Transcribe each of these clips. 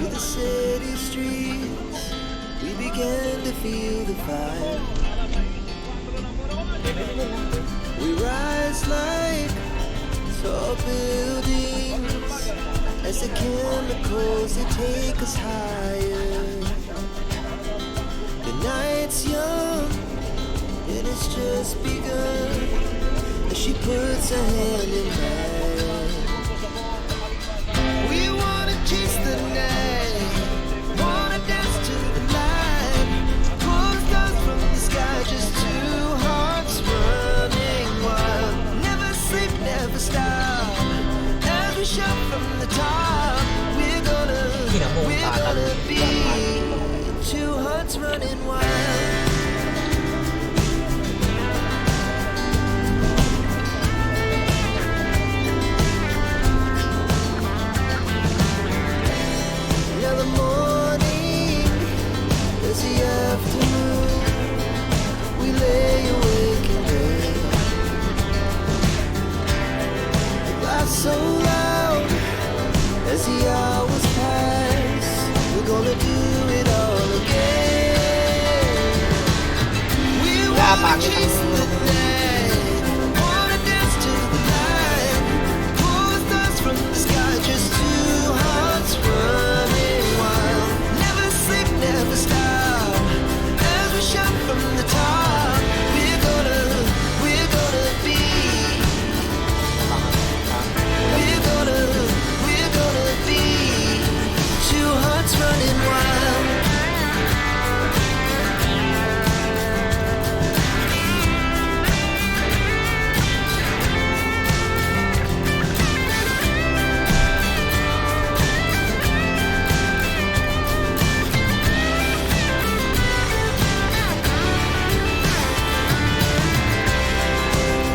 to the city streets, we began to feel the fire. We rise like tall buildings as the chemicals they take us higher. The night's young and it's just begun as she puts her hand in mine. We wanna chase the night, wanna dance to the light, pull the stars from the sky, just two hearts running wild. Never sleep, never stop, as we shout from the top. We're gonna be two hearts running wild. Now the morning is the afternoon. We lay awake in bed. The laughs so loud as the hours pass. We're gonna do it all again. We wanna chase the night, wanna dance to the light, pull the stars from the sky, just two hearts running wild. Never sleep, never stop, as we shout from the top. We're gonna be, we're gonna be two hearts running wild.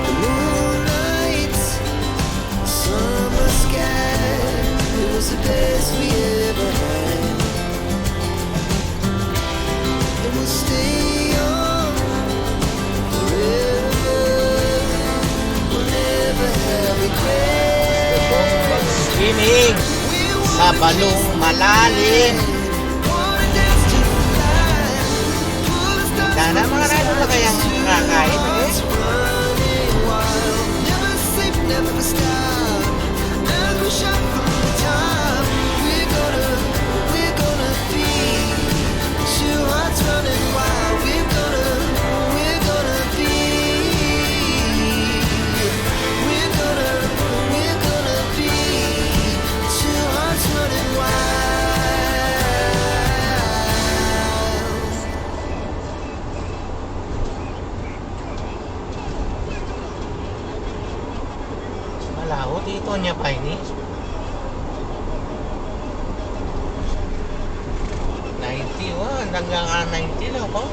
The moonlights, summer sky, it was the best we ever had. And we'll stay on forever. We'll never have regret. Swimming sa balong malalim. Wanna dance to the light, pull the stars Sana mga rado na kayang kakain eh. running wild. Never sleep, never stop, as we shout from the top. We're gonna be two hearts running wild. We're gonna be, we're gonna be two hearts running wild. Malaho dito niya pa ini. 90 oh, hanggang 90 lang po.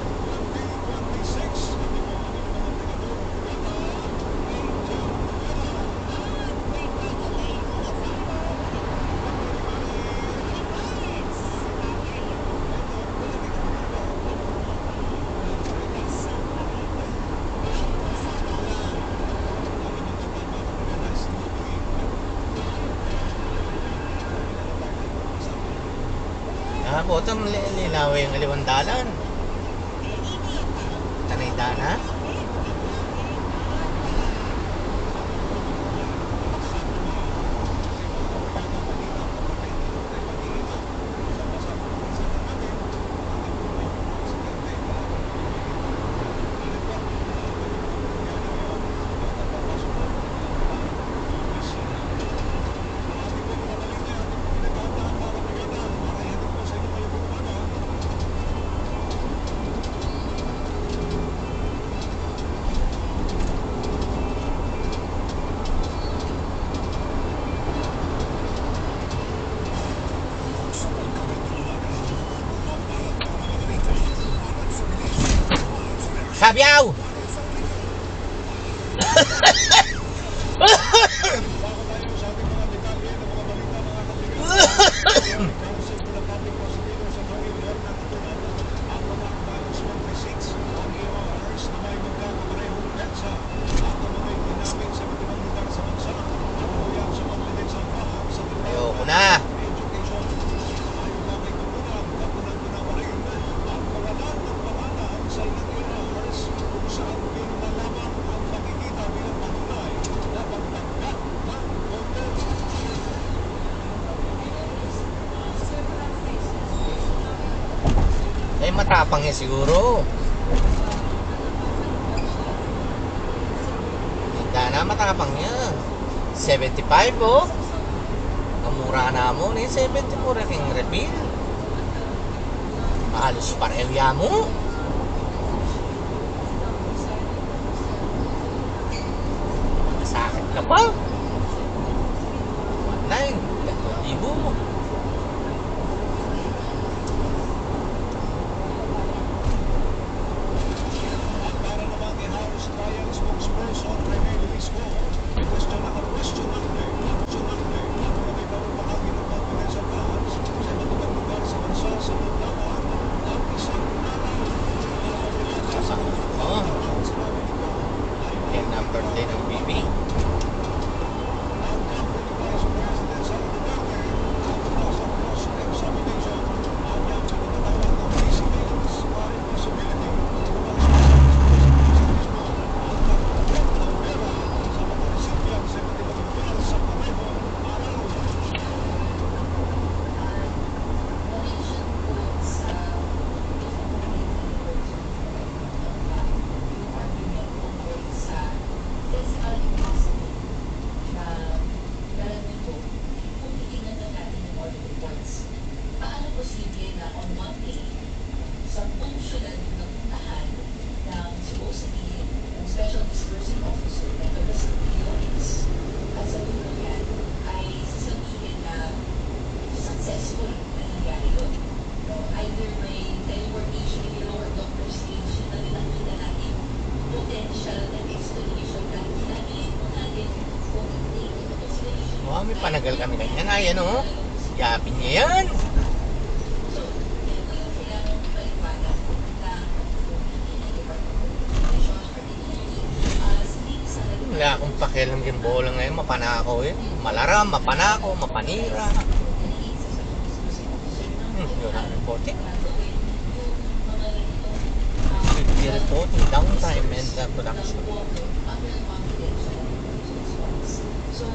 Bottom linaw yung aliwandalan. Tanay dana. Sabiao! Ayoko na. Matapang niya siguro. Dana, matapang niya. 75 oh. Kamura na mo ni 74 ring refill. Halos pareho ya mo. Sakit ka pa. 1.9 2,000 mo. Para naman kay House Trial spokesperson Rene Luisco, question na question ang may bawang bahagi ng confidential funds sa iba't ibang lugar sa bansa sa paglawan ng isang araw. Oh. Yan ang birthday ng BB. Ang company Vice President Sara Duterte ang bukas ang cross-examination ang niyang pinatawag ng physical impossibility Paano posible na on one day, sa syudad na puntahan ng supposedly ng Special Disbursing Officer na taga sa POS at sa tulong yan ay sasabihin na successful na nangyari yun. No? Either may teleportation or doctor station na nakita natin potential na explanation na hinagin mo natin kung hindi ito explanation. Oh, may panagal kami ganyan. Ayan oh. Yapin niya yan. So, yan po yung kailangan paliwanag na Wala akong pakialam yung bola ngayon. Mapanakaw eh. Malaram, mapanakaw, mapanira. Yun ang reporting. Should be reporting downtime and production. So,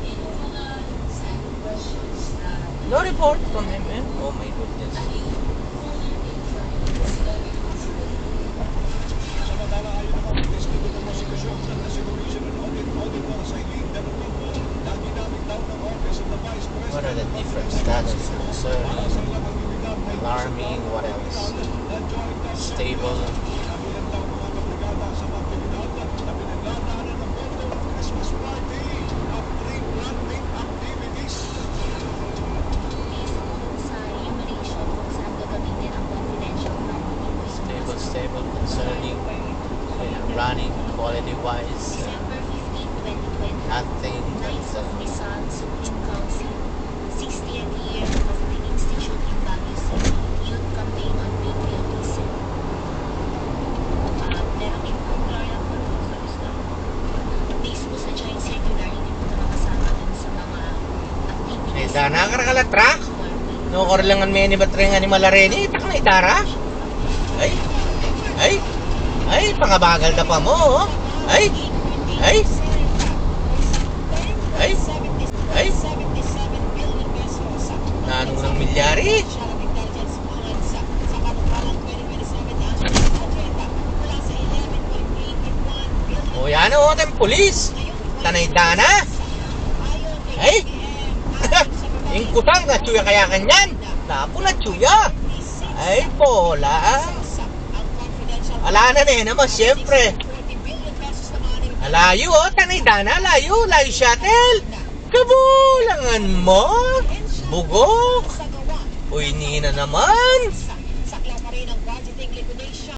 yung mga standard questions na No report from him eh. Oh my goodness. Samantala ayon naman ang testigo ng prosecution ng National and Auditor sa Eileen Danutupo na ginamit daw ng Office of the Vice President. What are the different status concerning? Para sa ilang aktibidad na Alarming, what else? na joint Stable. Kabilang daw mga kabrigada sa mga aktibidad na pinaglalaanan ng boto ng Christmas party at tree planting activities. Sa enumeration kung saan gagamitin ang confidential fund Stable concerning running quality-wise. December 15, 2020, Nothing Knights but of Rizal Supreme Council, 60th year of the Institute in Baguio City, Youth Campaign on Patriotism. Meron din po, Gloria, based po sa joint circular, hindi po ito nakasama dun sa mga activities. Dana karakalatrack. No korlangan may batring animal areni. Tak na itara. Ay, pangabagal na pa mo. Oh. Ay. Nanong milyari. O yan o, tayong pulis. Tanay dana. Ay. Ingkutang na tsuya kaya kanyan. Tapo na tsuya. Ay, pola. Ala na naman, siyempre. Alayo, tanay dana, layo shuttle. Kabulangan mo. Bugok. Uy, nina naman.